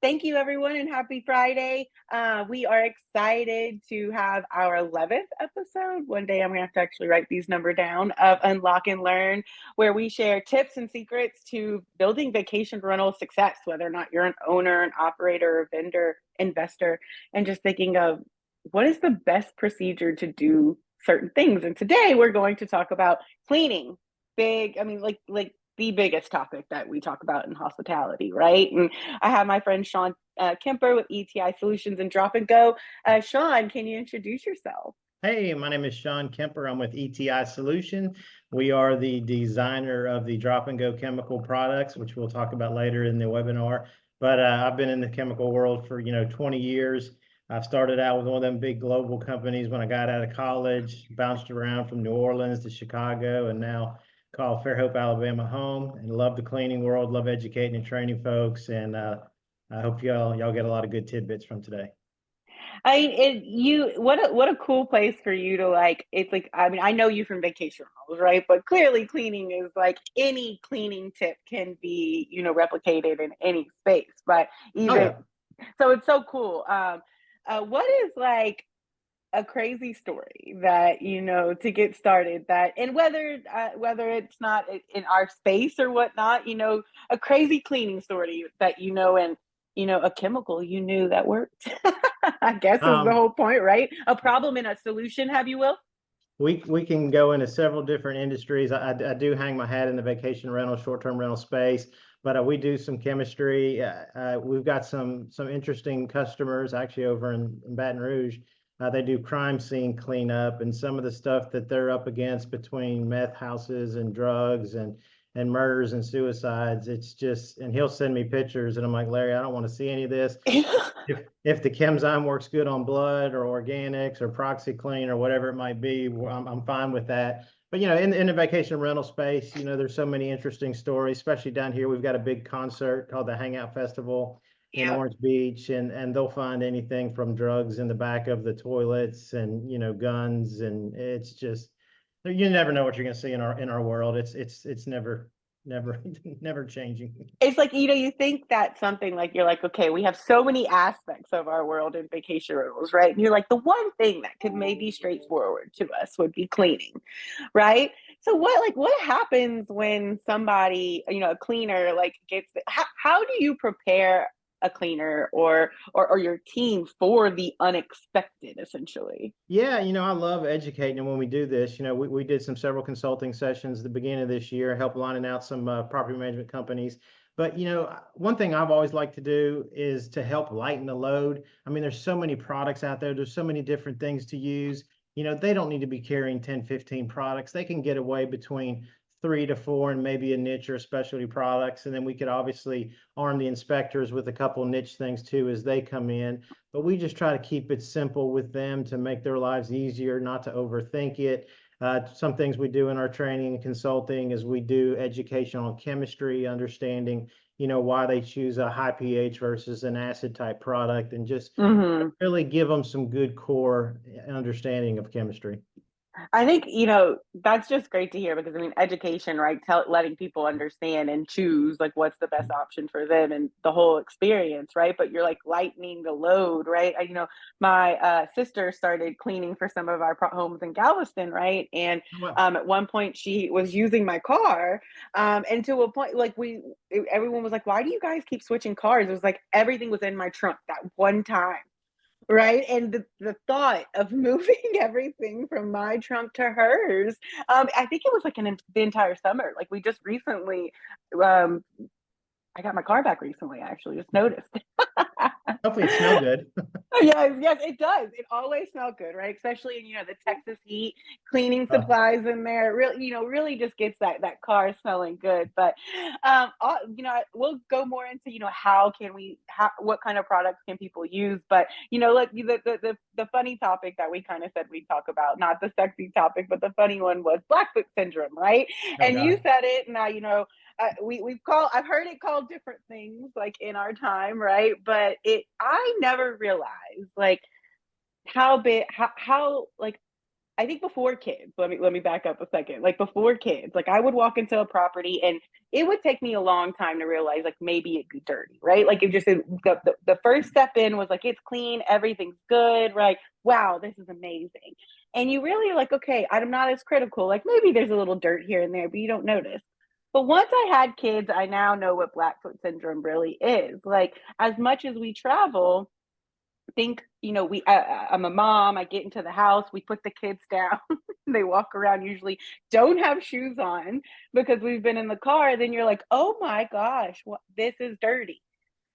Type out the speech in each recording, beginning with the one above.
Thank you, everyone, and happy Friday. We are excited to have our 11th episode. One day I'm going to have to actually write these number down of Unlock and Learn, where we share tips and secrets to building vacation rental success, whether or not you're an owner, an operator, a vendor, investor, and just thinking of what is the best procedure to do certain things. And today we're going to talk about cleaning. Like the biggest topic that we talk about in hospitality, right? And I have my friend Sean Kemper with ETI Solutions and Drop and Go. Sean, can you introduce yourself? Hey, my name is Sean Kemper. I'm with ETI Solution. We are the designer of the drop and go chemical products, which we'll talk about later in the webinar. But I've been in the chemical world for 20 years. I've started out with one of them big global companies when I got out of college, bounced around from New Orleans to Chicago, and now call Fairhope, Alabama home. And love the cleaning world, love educating and training folks. And I hope y'all get a lot of good tidbits from today. What a cool place for you to like. It's like, I mean, I know you from vacation rentals, right? But clearly, cleaning is like any cleaning tip can be replicated in any space. But Oh even yeah. so, it's so cool. What is like a crazy story that to get started, that and whether it's not in our space or whatnot, a crazy cleaning story that and a chemical you knew that worked. I guess is the Um, whole point, right? A problem in a solution, have you will. we can go into several different industries. I do hang my hat in the vacation rental, short-term rental space, but we do some chemistry. We've got some interesting customers actually over in Baton Rouge. They do crime scene cleanup and some of the stuff that they're up against between meth houses and drugs and murders and suicides. It's just, and he'll send me pictures, and I'm like, Larry, I don't want to see any of this. If the Chemzyme works good on blood or organics or ProxyClean or whatever it might be, I'm fine with that. But in the vacation rental space, there's so many interesting stories, especially down here. We've got a big concert called the Hangout Festival in Yep. Orange Beach, and they'll find anything from drugs in the back of the toilets and guns, and it's just you never know what you're going to see in our world. It's never never changing. It's like, you think that something like, you're like, okay, we have so many aspects of our world in vacation rentals, right? And you're like, the one thing that could maybe straightforward to us would be cleaning, right? So what happens when somebody, a cleaner like gets, how do you prepare a cleaner or your team for the unexpected, essentially? Yeah, I love educating, and when we do this, we did several consulting sessions at the beginning of this year, help lining out some property management companies. But one thing I've always liked to do is to help lighten the load. I mean, there's so many products out there. There's so many different things to use. They don't need to be carrying 10, 15 products. They can get away between 3 to 4 and maybe a niche or specialty products. And then we could obviously arm the inspectors with a couple niche things too as they come in, but we just try to keep it simple with them to make their lives easier, not to overthink it. Some things we do in our training and consulting is we do education on chemistry, understanding, why they choose a high pH versus an acid type product, and just Hmm. really give them some good core understanding of chemistry. I think, that's just great to hear because I mean, education, right? Letting people understand and choose like what's the best option for them and the whole experience, right? But you're like lightening the load, right? My sister started cleaning for some of our homes in Galveston, right? And Well, at one point she was using my car, and to a point, like everyone was like, "Why do you guys keep switching cars?" It was like everything was in my trunk that one time. Right, and the thought of moving everything from my trunk to hers, I think it was like the entire summer. Like we just recently, um, I got my car back recently. I actually just noticed. hopefully it smell good. Yes, yes, it does. It always smells good, right? Especially in the Texas heat, cleaning Uh, supplies in there. Really, really just gets that car smelling good. But we'll go more into what kind of products can people use. But like the funny topic that we kind of said we talk about, not the sexy topic, but the funny one was Blackfoot syndrome, right? oh And you God. said it, and I've heard it called different things like in our time, right? But I never realized like how big, how like I think before kids, let me back up a second. Like before kids, like I would walk into a property and it would take me a long time to realize like maybe it'd be dirty, right? Like it just the first step in was like it's clean, everything's good, right? Wow, this is amazing. And you really like, okay, I'm not as critical. Like maybe there's a little dirt here and there, but you don't notice. But once I had kids, I now know what Blackfoot syndrome really is. Like as much as we travel, think, I'm a mom, I get into the house, we put the kids down, they walk around, usually don't have shoes on because we've been in the car, then you're like, oh my gosh, this is dirty.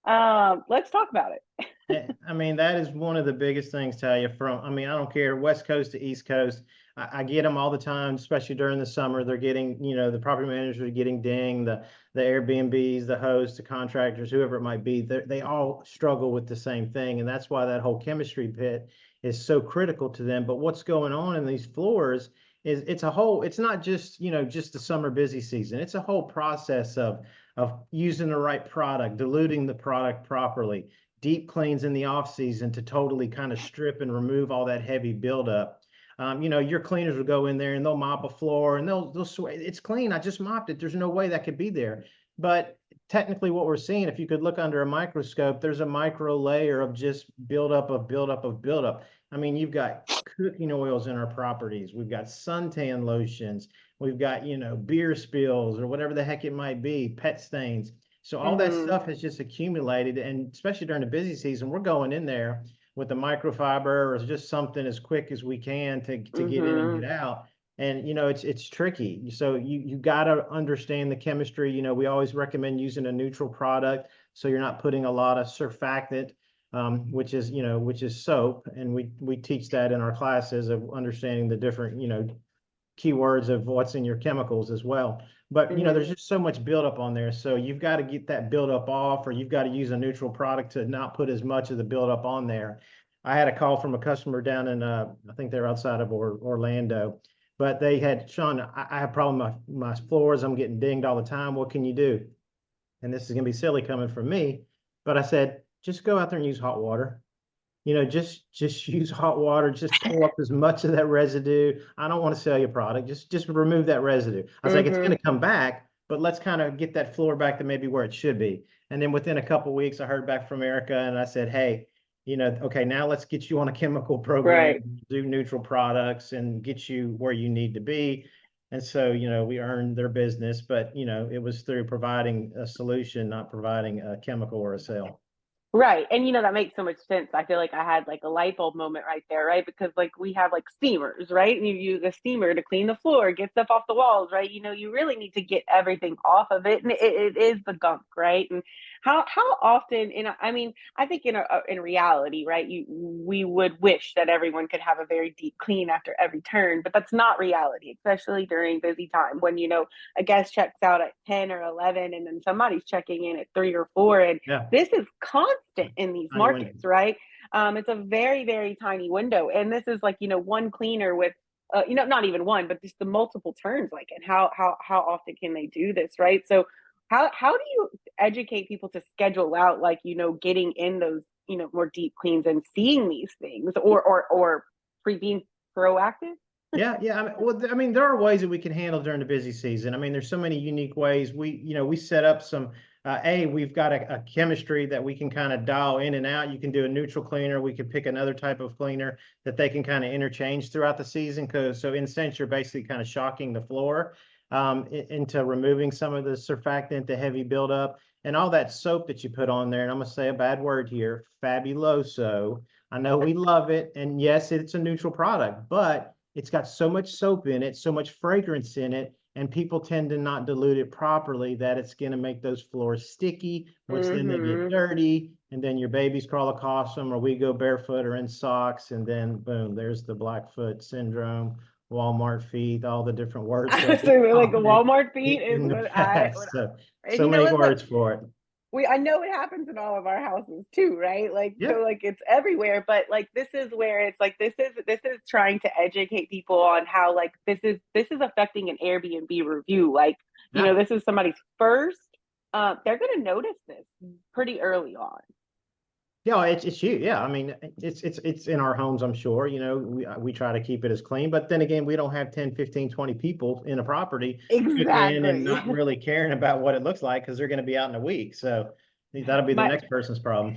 Let's talk about it. I mean, that is one of the biggest things, Talia, I mean, I don't care, West Coast to East Coast. I get them all the time, especially during the summer. They're getting, the property managers are getting dinged, the Airbnbs, the hosts, the contractors, whoever it might be. They all struggle with the same thing. And that's why that whole chemistry pit is so critical to them. But what's going on in these floors is it's not just, just the summer busy season. It's a whole process of using the right product, diluting the product properly, deep cleans in the off season to totally kind of strip and remove all that heavy buildup. Your cleaners will go in there and they'll mop a floor and they'll swear it's clean. I just mopped it. There's no way that could be there. But technically, what we're seeing, if you could look under a microscope, there's a micro layer of just buildup of buildup of buildup. I mean, you've got cooking oils in our properties. We've got suntan lotions. We've got, beer spills or whatever the heck it might be, pet stains. So all that Mm-hmm. stuff has just accumulated, and especially during the busy season, we're going in there with the microfiber or just something as quick as we can to get in and Mm-hmm. get out. And it's tricky. So you got to understand the chemistry. We always recommend using a neutral product so you're not putting a lot of surfactant, which is soap, and we teach that in our classes of understanding the different keywords of what's in your chemicals as well. But there's Mm-hmm. just so much buildup on there. So you've got to get that buildup off, or you've got to use a neutral product to not put as much of the buildup on there. I had a call from a customer down in I think they're outside of Orlando, but they had, Sean, I have a problem with my floors. I'm getting dinged all the time. What can you do? And this is gonna be silly coming from me, but I said, just go out there and use hot water. Just use hot water, just pull up as much of that residue. I don't want to sell you a product. Just remove that residue. I was like, it's Mm-hmm. going to come back, but let's kind of get that floor back to maybe where it should be. And then within a couple of weeks, I heard back from Erica and I said, hey, okay, now let's get you on a chemical program, Right. do neutral products and get you where you need to be. And so, we earned their business, but it was through providing a solution, not providing a chemical or a sale. Right. And that makes so much sense. I feel like I had like a light bulb moment right there, right? Because like we have like steamers, right? And you use a steamer to clean the floor, get stuff off the walls, right? You really need to get everything off of it. And it is the gunk, right? And how often I mean, I think in reality, right, we would wish that everyone could have a very deep clean after every turn, but that's not reality, especially during busy time when a guest checks out at 10 or 11 and then somebody's checking in at 3 or 4 and Yeah. this is constant in these Tiny window. markets, right? It's a very, very tiny window. And this is like, one cleaner with, not even one, but just the multiple turns, like, and how often can they do this, right? So how do you educate people to schedule out, like, getting in those, more deep cleans and seeing these things or being proactive? Yeah, yeah. I mean, there are ways that we can handle during the busy season. I mean, there's so many unique ways. We set up some. We've got a chemistry that we can kind of dial in and out. You can do a neutral cleaner. We can pick another type of cleaner that they can kind of interchange throughout the season. So in a sense, you're basically kind of shocking the floor into removing some of the surfactant, the heavy buildup, and all that soap that you put on there. And I'm gonna say a bad word here, fabuloso. I know we love it, and yes, it's a neutral product, but it's got so much soap in it, so much fragrance in it, and people tend to not dilute it properly that it's going to make those floors sticky, which then they get Mm-hmm. dirty, and then your babies crawl across them, or we go barefoot or in socks, and then boom, there's the Blackfoot syndrome, Walmart feet, all the different words that we So like called it Walmart feet is in the what I past. what So and so many it's like words for it. I know it happens in all of our houses too, right? Like so Yeah, like it's everywhere, but like this is where it's like this is trying to educate people on how like this is affecting an Airbnb review. Like, yeah. this is somebody's first they're gonna notice this pretty early on. Yeah, it's huge. Yeah, I mean, it's in our homes, I'm sure. We try to keep it as clean, but then again, we don't have 10, 15, 20 people in a property cooking and Exactly. not really caring about what it looks like because they're going to be out in a week. So that'll be the My next person's problem.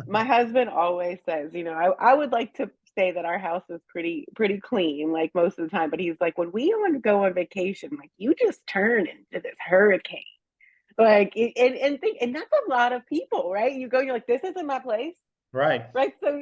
my husband always says, I would like to say that our house is pretty clean, like most of the time, but he's like, when we want to go on vacation, like you just turn into this hurricane. Like and that's a lot of people, right? You go, you're like, this isn't my place. Right. Right. So,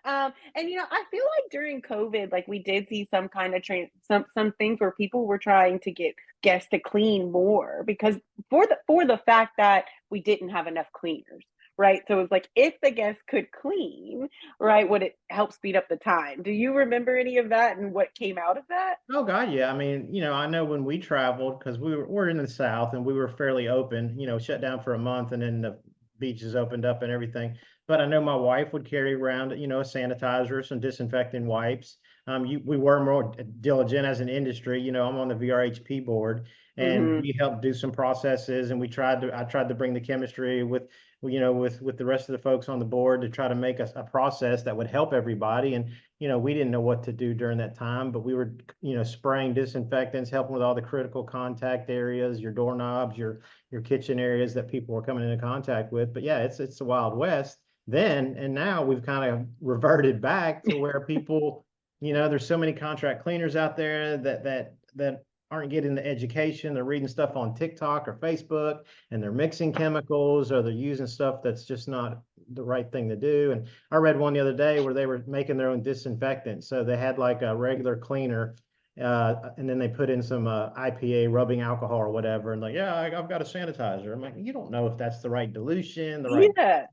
and I feel like during COVID, like we did see some kind of some things where people were trying to get guests to clean more because for the fact that we didn't have enough cleaners. Right. So it's like if the guests could clean, right, would it help speed up the time? Do you remember any of that and what came out of that? Oh God, yeah. I mean, I know when we traveled because we're in the South and we were fairly open, shut down for a month and then the beaches opened up and everything. But I know my wife would carry around, a sanitizer, some disinfecting wipes. We were more diligent as an industry. I'm on the VRHP board, and Mm-hmm. we helped do some processes, and I tried to bring the chemistry with the rest of the folks on the board to try to make a process that would help everybody. And we didn't know what to do during that time, but we were, spraying disinfectants, helping with all the critical contact areas, your doorknobs, your kitchen areas that people were coming into contact with. But yeah, it's the Wild West then, and now we've kind of reverted back to where people, there's so many contract cleaners out there that aren't getting the education. They're reading stuff on TikTok or Facebook, and they're mixing chemicals or they're using stuff that's just not the right thing to do. And I read one the other day where they were making their own disinfectant. So they had like a regular cleaner, and then they put in some IPA rubbing alcohol or whatever, and like, yeah, I've got a sanitizer. I'm like, you don't know if that's the right dilution, the right. Yeah.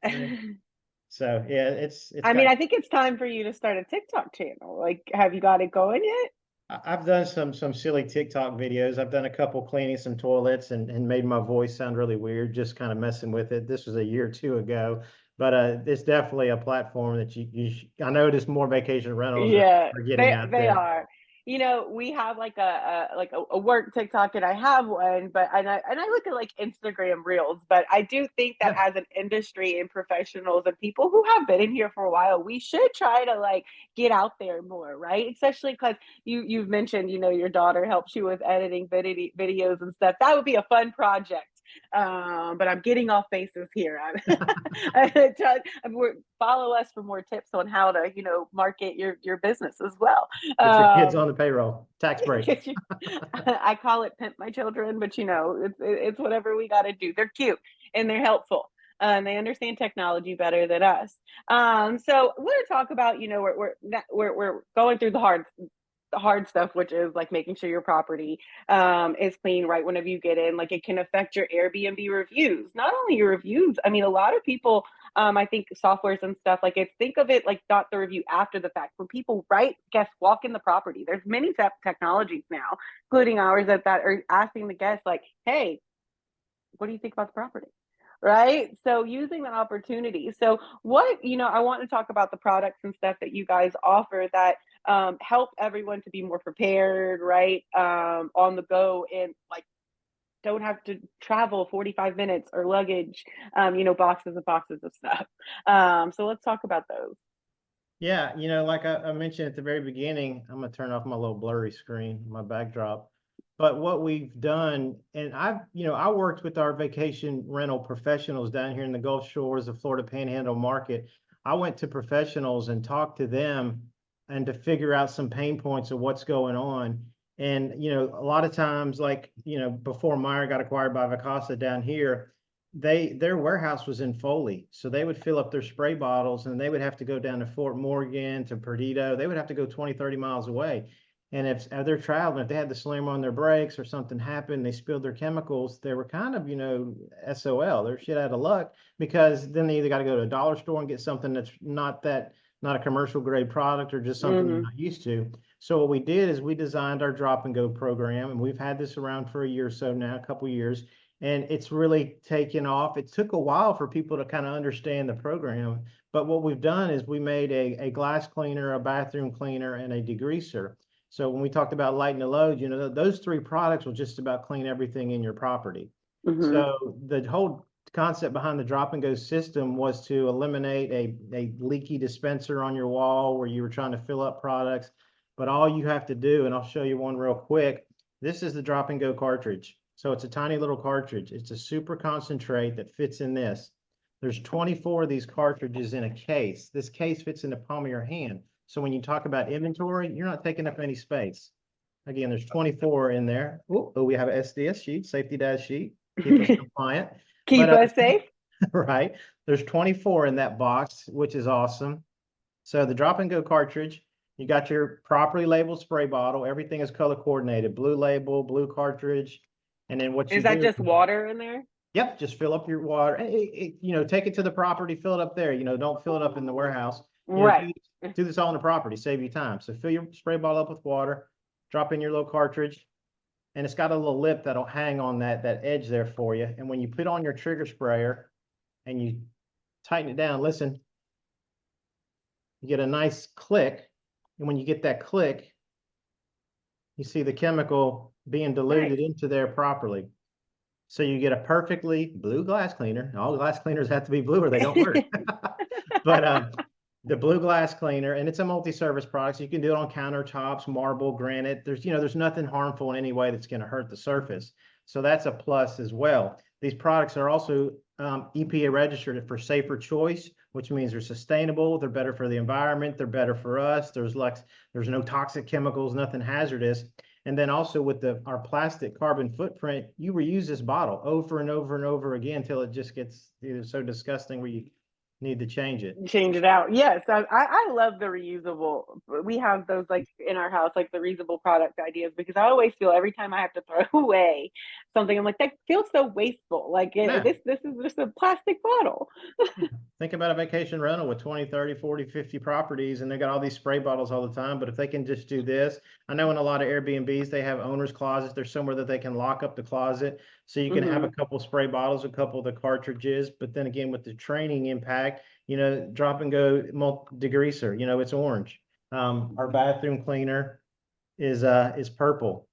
So yeah, it's I mean, got. I think it's time for you to start a TikTok channel. Like, have you got it going yet? I've done some silly TikTok videos. I've done a couple cleaning some toilets and made my voice sound really weird, just kind of messing with it. This was a year or two ago, but it's definitely a platform that I noticed more vacation rentals Yeah, are getting they out they there. are. We have like a work TikTok, and I have one, but and I look at like Instagram Reels, but I do think that Yeah. as an industry and professionals and people who have been in here for a while, we should try to like get out there more, right? Especially because you've mentioned, your daughter helps you with editing videos and stuff. That would be a fun project. But I'm getting off bases here. Follow us for more tips on how to, market your business as well. Put your kids Um, on the payroll. Tax break. I call it pimp my children, but it's whatever we got to do. They're cute and they're helpful. And they understand technology better than us. So I want to talk about, we're going through the hard stuff, which is like making sure your property is clean right whenever you get in. Like it can affect your Airbnb reviews. Not only your reviews, I mean, a lot of people, I think softwares and stuff like it, think of it like not the review after the fact. When people write, guests walk in the property, there's many technologies now, including ours that are asking the guests like, hey, what do you think about the property? Right. So using that opportunity. So I want to talk about the products and stuff that you guys offer that help everyone to be more prepared, right? On the go and like don't have to travel 45 minutes or luggage, boxes and boxes of stuff. So let's talk about those. Yeah, like I mentioned at the very beginning, I'm gonna turn off my little blurry screen, my backdrop. But what we've done, and I worked with our vacation rental professionals down here in the Gulf Shores, the Florida Panhandle market. I went to professionals and talked to them and to figure out some pain points of what's going on. And, a lot of times, like, before Meyer got acquired by Vacasa down here, their warehouse was in Foley, so they would fill up their spray bottles and they would have to go down to Fort Morgan to Perdido. They would have to go 20, 30 miles away. And if they're traveling, if they had to slam on their brakes or something happened, they spilled their chemicals, they were kind of, SOL. They're shit out of luck because then they either got to go to a dollar store and get something that's not a commercial grade product or just something they're Mm-hmm. not used to. So what we did is we designed our drop and go program, and we've had this around for a year or so now, a couple years, and it's really taken off. It took a while for people to kind of understand the program, but what we've done is we made a glass cleaner, a bathroom cleaner, and a degreaser. So when we talked about lighten the load, those three products will just about clean everything in your property. Mm-hmm. So the whole concept behind the drop and go system was to eliminate a leaky dispenser on your wall where you were trying to fill up products. But all you have to do, and I'll show you one real quick, this is the drop and go cartridge. So it's a tiny little cartridge. It's a super concentrate that fits in this. There's 24 of these cartridges in a case. This case fits in the palm of your hand. So when you talk about inventory, you're not taking up any space. Again, there's 24 in there. Oh, we have an SDS sheet, safety dash sheet, keep us compliant. Keep us safe. Right. There's 24 in that box, which is awesome. So the drop and go cartridge, you got your properly labeled spray bottle. Everything is color coordinated, blue label, blue cartridge. And then what you Is that do, just water in there? yep, just fill up your water. Take it to the property, fill it up there. Don't fill it up in the warehouse. Right. Do this all on the property, save you time. So fill your spray bottle up with water, drop in your little cartridge, and it's got a little lip that'll hang on that edge there for you. And when you put on your trigger sprayer and you tighten it down, listen, you get a nice click. And when you get that click, you see the chemical being diluted into there properly. So you get a perfectly blue glass cleaner. All glass cleaners have to be blue or they don't work. But the blue glass cleaner, and it's a multi-service product. So you can do it on countertops, marble, granite. There's nothing harmful in any way that's going to hurt the surface. So that's a plus as well. These products are also EPA registered for safer choice, which means they're sustainable, they're better for the environment, they're better for us. There's no toxic chemicals, nothing hazardous. And then also with our plastic carbon footprint, you reuse this bottle over and over and over again until it just gets so disgusting where you need to change it. Change it out. Yes, I love the reusable. We have those like in our house, like the reusable product ideas, because I always feel every time I have to throw away something, I'm like, that feels so wasteful. Like this is just a plastic bottle. Think about a vacation rental with 20, 30, 40, 50 properties, and they got all these spray bottles all the time. But if they can just do this, I know in a lot of Airbnbs, they have owner's closets. There's somewhere that they can lock up the closet. So you can have a couple spray bottles, a couple of the cartridges. But then again, with the training impact, drop and go degreaser, it's orange. Our bathroom cleaner is purple.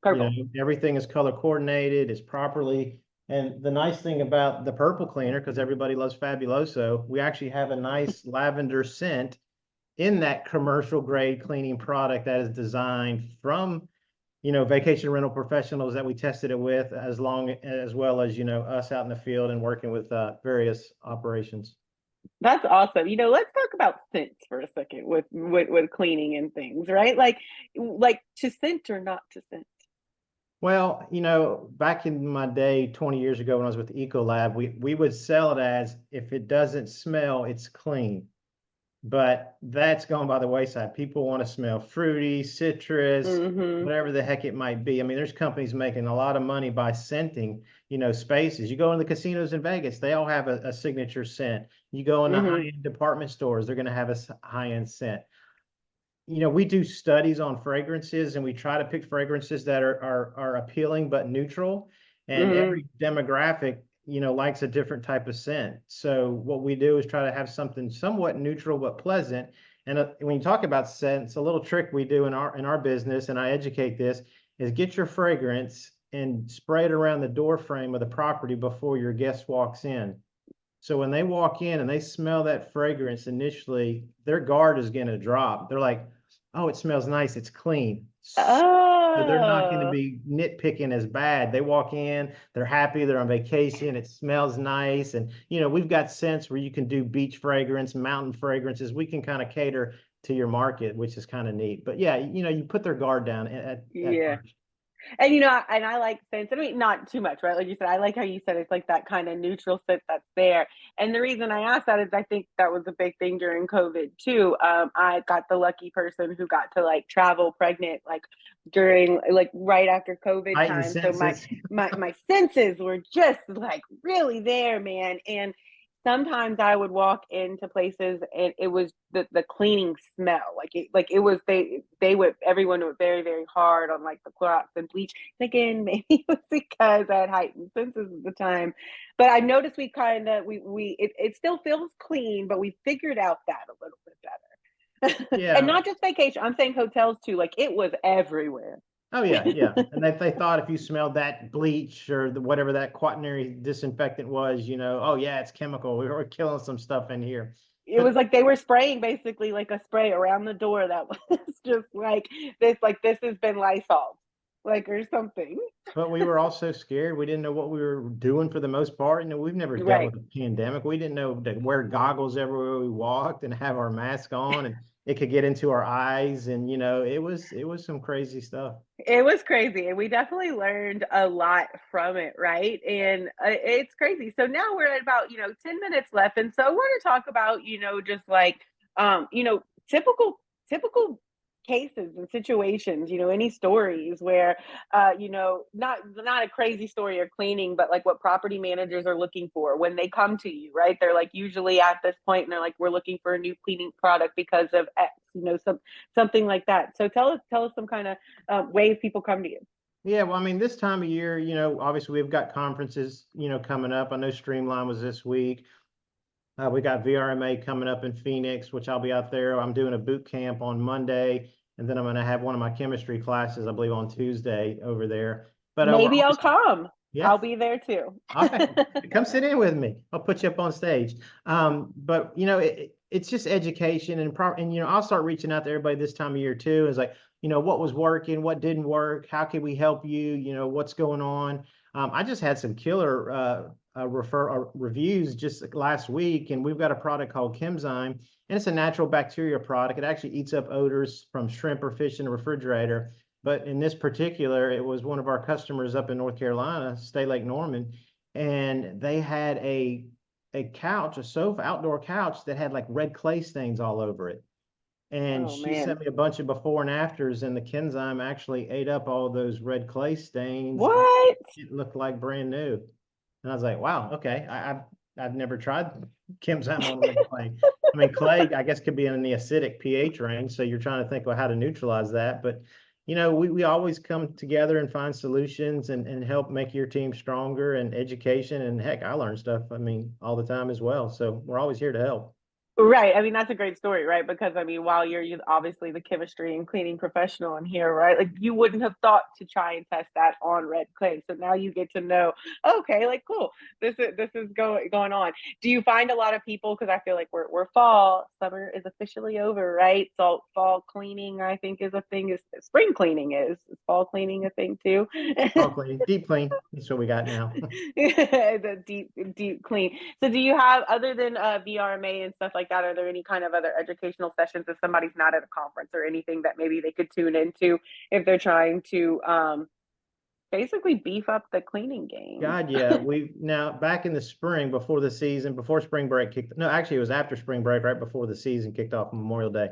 Everything is color coordinated, is properly. And the nice thing about the purple cleaner, because everybody loves Fabuloso, we actually have a nice lavender scent in that commercial grade cleaning product that is designed from, vacation rental professionals that we tested it with, as well as, us out in the field and working with various operations. That's awesome. Let's talk about scents for a second with cleaning and things, right? Like to scent or not to scent. Well, back in my day, 20 years ago when I was with Ecolab, we would sell it as if it doesn't smell, it's clean. But that's gone by the wayside. People want to smell fruity, citrus, whatever the heck it might be. I mean, there's companies making a lot of money by scenting, spaces. You go in the casinos in Vegas, they all have a signature scent. You go in the high-end department stores, they're going to have a high-end scent. We do studies on fragrances and we try to pick fragrances that are appealing but neutral. And every demographic, likes a different type of scent. So what we do is try to have something somewhat neutral but pleasant. And when you talk about scents, a little trick we do in our business, and I educate this, is get your fragrance and spray it around the door frame of the property before your guest walks in. So when they walk in and they smell that fragrance initially, their guard is going to drop. They're like, oh, it smells nice. It's clean. So they're not going to be nitpicking as bad. They walk in, they're happy, they're on vacation, it smells nice. And, we've got scents where you can do beach fragrance, mountain fragrances. We can kind of cater to your market, which is kind of neat. But yeah, you put their guard down at first. And and I like scents. I mean, not too much, right? Like you said, I like how you said it's like that kind of neutral scent that's there. And the reason I asked that is I think that was a big thing during COVID too. I got the lucky person who got to like travel pregnant, like during like right after COVID time. So my senses were just like really there, man. And sometimes I would walk into places and it was the cleaning smell. Everyone went very, very hard on like the Clorox and bleach. Again, maybe it was because I had heightened senses at the time. But I noticed it still feels clean, but we figured out that a little bit better. Yeah. And not just vacation. I'm saying hotels too. Like it was everywhere. Oh yeah, yeah. And they thought if you smelled that bleach or whatever that quaternary disinfectant was, oh yeah, it's chemical. We were killing some stuff in here. It was But like they were spraying basically like a spray around the door that was just like this has been Lysol, like or something. but we were all so scared. We didn't know what we were doing for the most part. We've never dealt Right. with a pandemic. We didn't know to wear goggles everywhere we walked and have our mask on, and it could get into our eyes. And it was some crazy stuff. It was crazy, and we definitely learned a lot from it, right? And it's crazy. So now we're at about 10 minutes left, and so I want to talk about just like typical cases and situations. Any stories where not a crazy story or cleaning, but like what property managers are looking for when they come to you, right? They're like usually at this point, and they're like, we're looking for a new cleaning product because of X, something like that. So tell us some kind of ways people come to you. Yeah, well, I mean, this time of year, obviously we've got conferences, coming up. I know Streamline was this week. We got VRMA coming up in Phoenix, which I'll be out there. I'm doing a boot camp on Monday, and then I'm going to have one of my chemistry classes, I believe, on Tuesday over there. But we're Maybe I'll always, come. yeah, I'll be there too. okay, come sit in with me. I'll put you up on stage. But it's just education and I'll start reaching out to everybody this time of year too. Is like, what was working, what didn't work, how can we help you? What's going on. I just had some killer reviews just last week, and we've got a product called Chemzyme, and it's a natural bacteria product. It actually eats up odors from shrimp or fish in the refrigerator. But in this particular, it was one of our customers up in North Carolina, State Lake Norman, and they had a couch, a sofa, outdoor couch that had like red clay stains all over it. And Oh she man. sent me a bunch of before and afters, and the Kenzyme actually ate up all those red clay stains, and What? it looked like brand new. And I was like, wow, okay. I've never tried Kenzyme on red clay. I mean, clay, I guess, could be in the acidic pH range, so you're trying to think of how to neutralize that. But we always come together and find solutions and help make your team stronger and education. And heck, I learn stuff, I mean, all the time as well. So we're always here to help. Right. I mean, that's a great story, right? Because I mean, while you're obviously the chemistry and cleaning professional in here, right? Like you wouldn't have thought to try and test that on red clay. So now you get to know, okay, like cool, this is going on. Do you find a lot of people? Because I feel like we're fall, summer is officially over, right? So fall cleaning, I think, is a thing. Is spring cleaning is fall cleaning a thing too? All clean, deep clean. That's what we got now. The deep clean. So do you have, other than VRMA and stuff like that, are there any kind of other educational sessions if somebody's not at a conference or anything that maybe they could tune into if they're trying to basically beef up the cleaning game? God, yeah. We now back in the spring before the season, before spring break kicked. No, actually, it was after spring break, right before the season kicked off Memorial Day.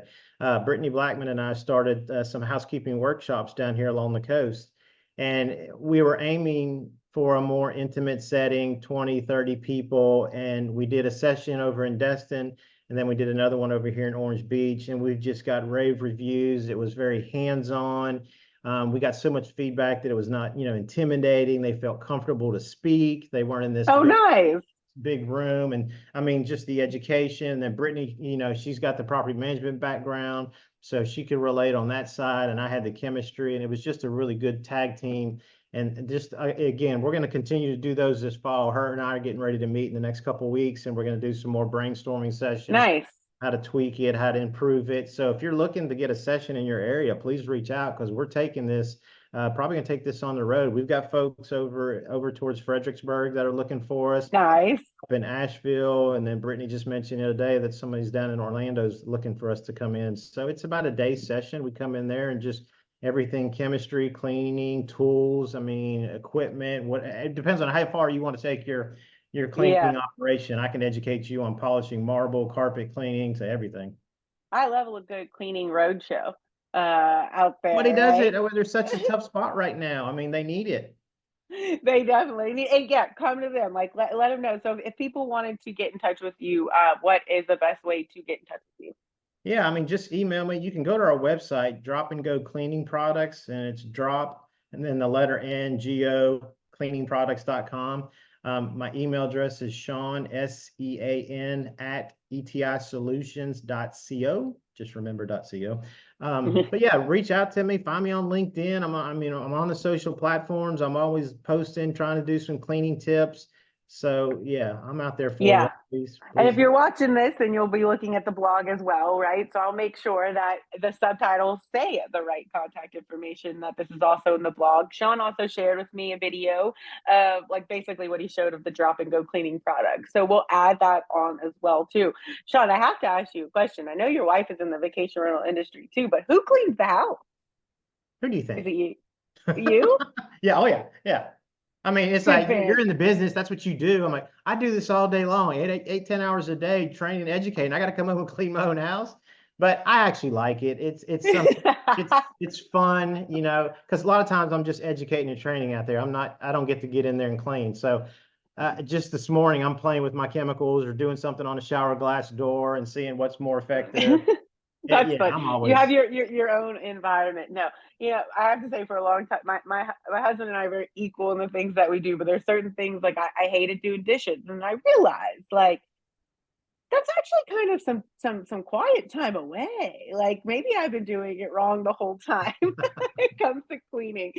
Brittany Blackman and I started some housekeeping workshops down here along the coast, and we were aiming for a more intimate setting, 20, 30 people, and we did a session over in Destin, and then we did another one over here in Orange Beach, and we've just got rave reviews. It was very hands-on. We got so much feedback that it was not, intimidating. They felt comfortable to speak. They weren't in this Oh, nice. big room. And I mean, just the education. And then Brittany, she's got the property management background, so she could relate on that side. And I had the chemistry, and it was just a really good tag team. And just again, we're going to continue to do those this fall. Her and I are getting ready to meet in the next couple of weeks, and we're going to do some more brainstorming sessions, Nice. how to tweak it, how to improve it. So if you're looking to get a session in your area, please reach out, because we're taking this, probably gonna take this on the road. We've got folks over towards Fredericksburg that are looking for us, Nice. up in Asheville, and then Brittany just mentioned the other day that somebody's down in Orlando's looking for us to come in. So it's about a day session. We come in there and just everything, chemistry, cleaning, tools, I mean, equipment. What it depends on how far you want to take your Yeah. cleaning operation. I can educate you on polishing marble, carpet cleaning, to everything. I love a good cleaning roadshow out Nobody there, does it. right? Oh, there's such a tough spot right now. I mean, they need it. They definitely need, and yeah, come to them. Like let them know. So if people wanted to get in touch with you, what is the best way to get in touch with you? Yeah, I mean, just email me. You can go to our website, Drop and Go Cleaning Products, and it's drop and then the letter N, G-O, cleaningproducts.com. My email address is Sean, SEAN, at etisolutions.co. just remember.co. But yeah, reach out to me, find me on LinkedIn. I'm on the social platforms. I'm always posting, trying to do some cleaning tips. So yeah, I'm out there for you. Yeah. Please, And if please. you're watching this, then you'll be looking at the blog as well, right? So I'll make sure that the subtitles say the right contact information, that this is also in the blog. Sean also shared with me a video of like basically what he showed of the drop and go cleaning product. So we'll add that on as well too. Sean, I have to ask you a question. I know your wife is in the vacation rental industry too, but who cleans the house? Who do you Is think? it you? You? Yeah, oh yeah, yeah. I mean, it's Good like man. you're in the business. That's what you do. I'm like, I do this all day long, 10 hours a day, training and educating. I got to come up and clean my own house, but I actually like it. It's something. It's fun, because a lot of times I'm just educating and training out there. I don't get to get in there and clean. So, just this morning, I'm playing with my chemicals or doing something on a shower glass door and seeing what's more effective. That's Yeah, fun. I'm You have always. your own environment. No, I have to say for a long time, my husband and I are very equal in the things that we do, but there's certain things like I hated doing dishes, and I realized like that's actually kind of some quiet time away. Like maybe I've been doing it wrong the whole time when it comes to cleaning.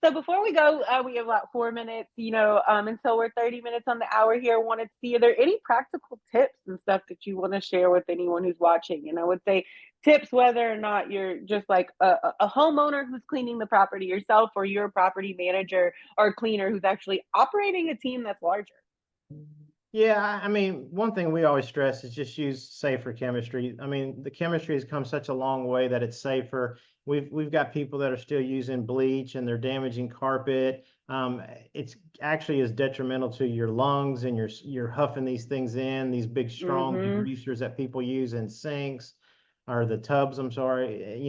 So before we go, we have about 4 minutes, until we're 30 minutes on the hour here. I wanted to see, are there any practical tips and stuff that you want to share with anyone who's watching? And I would say tips whether or not you're just like a homeowner who's cleaning the property yourself, or you're a property manager or a cleaner who's actually operating a team that's larger. Yeah, I mean, one thing we always stress is just use safer chemistry. I mean, the chemistry has come such a long way that it's safer. We've got people that are still using bleach and they're damaging carpet. It's actually is detrimental to your lungs, and you're huffing these things in, these big strong Mm-hmm. degreasers that people use in sinks or the tubs, I'm sorry.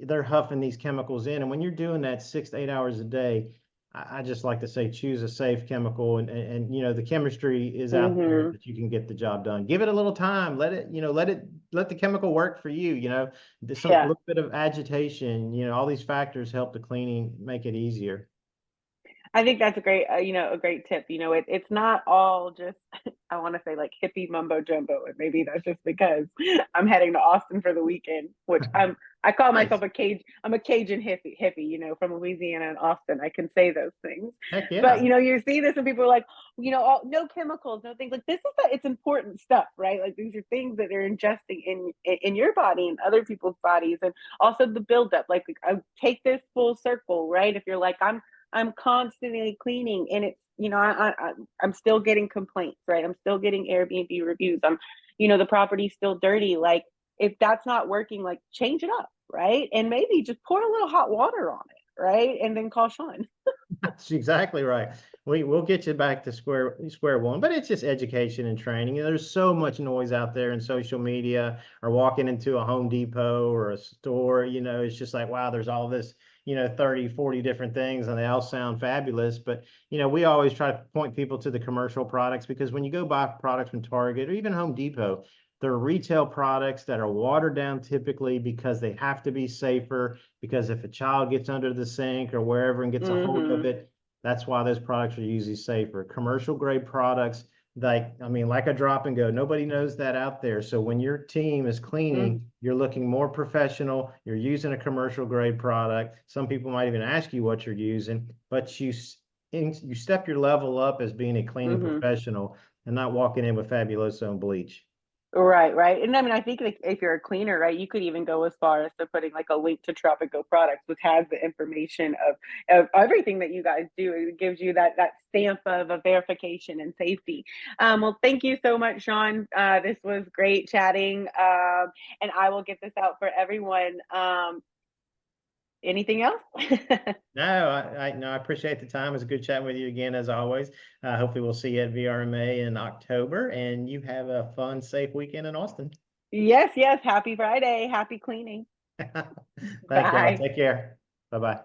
They're huffing these chemicals in, and when you're doing that 6 to 8 hours a day, I just like to say choose a safe chemical, and the chemistry is out there Mm-hmm. that you can get the job done. Give it a little time. Let the chemical work for you. There's some Yeah. little bit of agitation. All these factors help the cleaning make it easier. I think that's a great, a great tip. It's not all just, I want to say like hippie mumbo jumbo, and maybe that's just because I'm heading to Austin for the weekend, which I call myself Nice. I'm a Cajun hippie, from Louisiana and Austin. I can say those things, Heck but yeah. you see this and people are like, no chemicals, no things like this it's important stuff, right? Like these are things that they're ingesting in your body and other people's bodies, and also the buildup. Like I take this full circle, right? If you're like I'm constantly cleaning, and it's I'm still getting complaints, right? I'm still getting Airbnb reviews. The property's still dirty. Like if that's not working, like change it up, right? And maybe just pour a little hot water on it, right? And then call Sean. That's exactly right. We'll get you back to square one, but it's just education and training. There's so much noise out there in social media, or walking into a Home Depot or a store. It's just like, wow, there's all this, 30, 40 different things, and they all sound fabulous. But we always try to point people to the commercial products, because when you go buy products from Target or even Home Depot, they're retail products that are watered down typically because they have to be safer, because if a child gets under the sink or wherever and gets a hold of Mm-hmm. it, that's why those products are usually safer. Commercial grade products, like a drop and go, nobody knows that out there. So when your team is Mm-hmm. cleaning, you're looking more professional. You're using a commercial grade product. Some people might even ask you what you're using, but you step your level up as being a cleaning Mm-hmm. professional, and not walking in with Fabuloso and bleach. Right, right. And I mean, I think like if you're a cleaner, right, you could even go as far as to putting like a link to Tropico products, which has the information of everything that you guys do. It gives you that stamp of a verification and safety. Well, thank you so much, Sean. This was great chatting. And I will get this out for everyone. Anything else? No, no, I appreciate the time. It was a good chatting with you again, as always. Hopefully, we'll see you at VRMA in October, and you have a fun, safe weekend in Austin. Yes, yes. Happy Friday. Happy cleaning. Thank y'all. Bye. Take care. Bye bye.